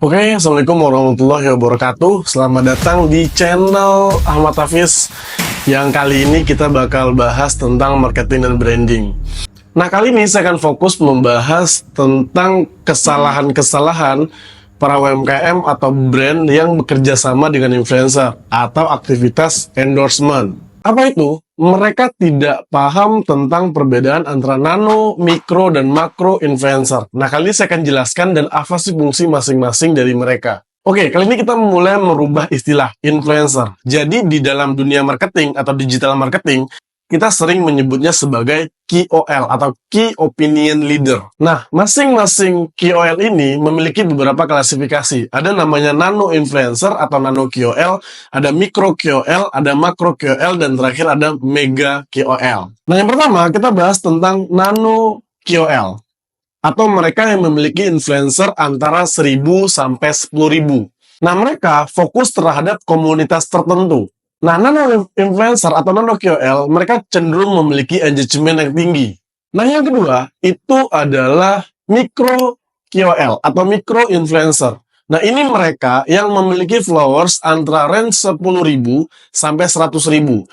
Oke, Assalamualaikum warahmatullahi wabarakatuh. Selamat datang di channel Ahmad Hafiz. Yang kali ini kita bakal bahas tentang marketing dan branding. Nah, kali ini saya akan fokus membahas tentang kesalahan-kesalahan para UMKM atau brand yang bekerja sama dengan influencer atau aktivitas endorsement. Apa itu? Mereka tidak paham tentang perbedaan antara nano, mikro, dan makro influencer. Nah, kali ini saya akan jelaskan dan apa sih fungsi masing-masing dari mereka. Oke, kali ini kita mulai merubah istilah influencer. Jadi, di dalam dunia marketing atau digital marketing, kita sering menyebutnya sebagai KOL atau Key Opinion Leader. Nah, masing-masing KOL ini memiliki beberapa klasifikasi. Ada namanya nano influencer atau nano KOL, ada mikro KOL, ada makro KOL, dan terakhir ada mega KOL. Nah, yang pertama kita bahas tentang nano KOL atau mereka yang memiliki influencer antara 1.000 sampai 10.000. Nah, mereka fokus terhadap komunitas tertentu. Nah, nano influencer atau nano KOL, mereka cenderung memiliki engagement yang tinggi. Nah, yang kedua, itu adalah mikro KOL atau mikro influencer. Nah, ini mereka yang memiliki followers antara range 10.000 sampai 100.000.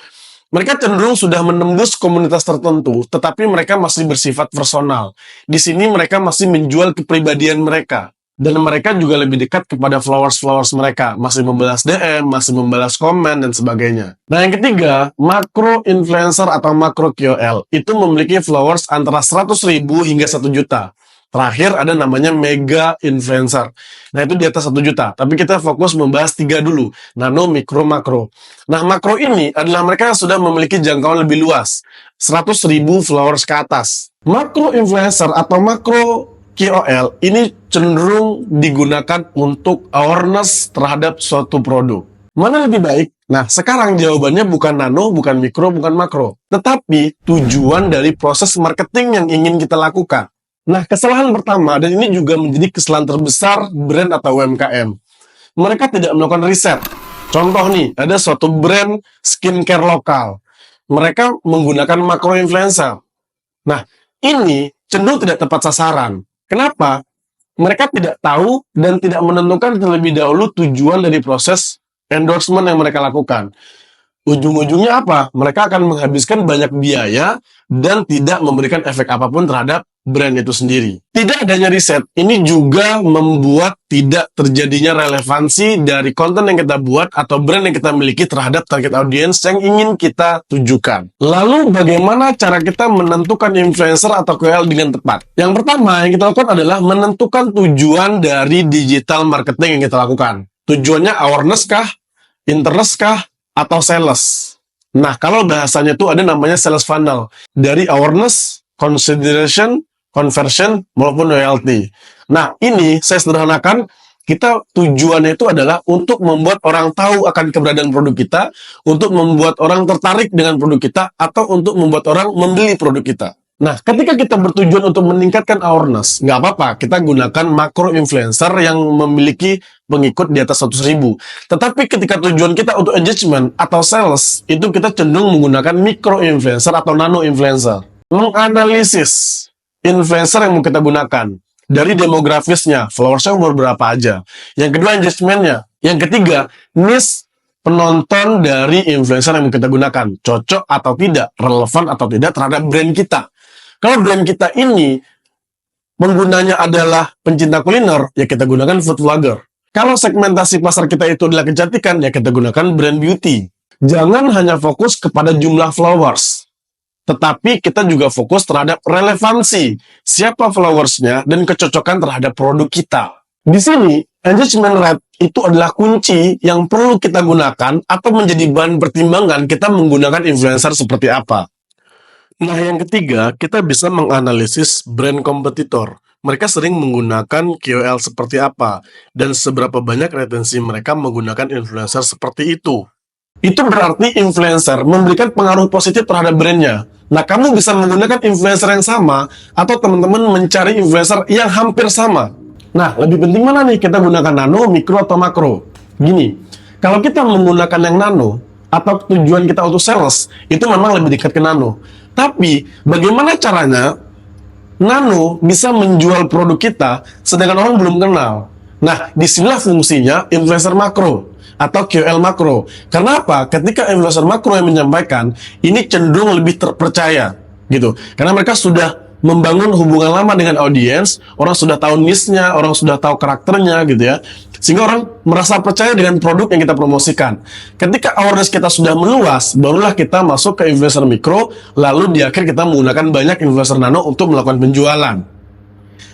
Mereka cenderung sudah menembus komunitas tertentu, tetapi mereka masih bersifat personal. Di sini mereka masih menjual kepribadian mereka. Dan mereka juga lebih dekat kepada followers mereka. Masih membalas DM, masih membalas komen, dan sebagainya. Nah, yang ketiga, makro influencer atau makro KOL. Itu memiliki followers antara 100.000 hingga 1 juta. Terakhir ada namanya mega influencer. Nah, itu di atas 1 juta. Tapi kita fokus membahas 3 dulu. Nano, mikro, makro. Nah, makro ini adalah mereka yang sudah memiliki jangkauan lebih luas. 100.000 followers ke atas. Makro influencer atau makro KOL ini cenderung digunakan untuk awareness terhadap suatu produk. Mana lebih baik? Nah, sekarang jawabannya bukan nano, bukan mikro, bukan makro. Tetapi tujuan dari proses marketing yang ingin kita lakukan. Nah, kesalahan pertama, dan ini juga menjadi kesalahan terbesar brand atau UMKM. Mereka tidak melakukan riset. Contoh nih, ada suatu brand skincare lokal. Mereka menggunakan makro influencer. Nah, ini cenderung tidak tepat sasaran. Kenapa? Mereka tidak tahu dan tidak menentukan terlebih dahulu tujuan dari proses endorsement yang mereka lakukan. Ujung-ujungnya apa? Mereka akan menghabiskan banyak biaya dan tidak memberikan efek apapun terhadap brand itu sendiri. Tidak adanya riset, ini juga membuat tidak terjadinya relevansi dari konten yang kita buat atau brand yang kita miliki terhadap target audience yang ingin kita tujukan. Lalu bagaimana cara kita menentukan influencer atau KOL dengan tepat? Yang pertama yang kita lakukan adalah menentukan tujuan dari digital marketing yang kita lakukan. Tujuannya awareness kah? Interest kah? Atau sales? Nah, kalau bahasanya itu ada namanya sales funnel. Dari awareness, consideration, conversion, maupun loyalty. Nah, ini saya sederhanakan, kita tujuannya itu adalah untuk membuat orang tahu akan keberadaan produk kita, untuk membuat orang tertarik dengan produk kita, atau untuk membuat orang membeli produk kita. Nah, ketika kita bertujuan untuk meningkatkan awareness, nggak apa-apa, kita gunakan makro influencer yang memiliki pengikut di atas 100.000. Tetapi ketika tujuan kita untuk engagement atau sales, itu kita cenderung menggunakan mikro influencer atau nano influencer. Menganalisis influencer yang mau kita gunakan dari demografisnya, followersnya umur berapa aja. Yang kedua, engagementnya. Yang ketiga, niche penonton dari influencer yang mau kita gunakan. Cocok atau tidak, relevan atau tidak terhadap brand kita. Kalau brand kita ini penggunanya adalah pencinta kuliner, ya kita gunakan food vlogger. Kalau segmentasi pasar kita itu adalah kecantikan, ya kita gunakan brand beauty. Jangan hanya fokus kepada jumlah followers, tetapi kita juga fokus terhadap relevansi, siapa followersnya, dan kecocokan terhadap produk kita. Di sini, engagement rate itu adalah kunci yang perlu kita gunakan atau menjadi bahan pertimbangan kita menggunakan influencer seperti apa. Nah, yang ketiga, kita bisa menganalisis brand kompetitor. Mereka sering menggunakan KOL seperti apa, dan seberapa banyak retensi mereka menggunakan influencer seperti itu. Itu berarti influencer memberikan pengaruh positif terhadap brandnya. Nah, kamu bisa menggunakan influencer yang sama, atau teman-teman mencari influencer yang hampir sama. Nah, lebih penting mana nih kita gunakan nano, mikro, atau makro? Gini, kalau kita menggunakan yang nano, atau tujuan kita untuk sales, itu memang lebih dekat ke nano. Tapi, bagaimana caranya nano bisa menjual produk kita sedangkan orang belum kenal? Nah, disinilah fungsinya influencer makro atau KOL makro. Karena apa? Ketika influencer makro yang menyampaikan, ini cenderung lebih terpercaya, gitu. Karena mereka sudah membangun hubungan lama dengan audiens, orang sudah tahu niche-nya, orang sudah tahu karakternya, gitu ya. Sehingga orang merasa percaya dengan produk yang kita promosikan. Ketika awareness kita sudah meluas, barulah kita masuk ke influencer mikro, lalu di akhir kita menggunakan banyak influencer nano untuk melakukan penjualan.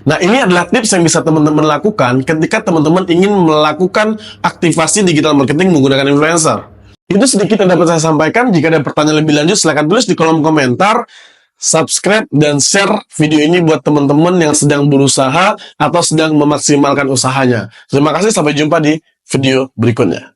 Nah, ini adalah tips yang bisa teman-teman lakukan ketika teman-teman ingin melakukan aktivasi digital marketing menggunakan influencer. Itu sedikit yang dapat saya sampaikan. Jika ada pertanyaan lebih lanjut, silahkan tulis di kolom komentar. Subscribe dan share video ini buat teman-teman yang sedang berusaha atau sedang memaksimalkan usahanya. Terima kasih, sampai jumpa di video berikutnya.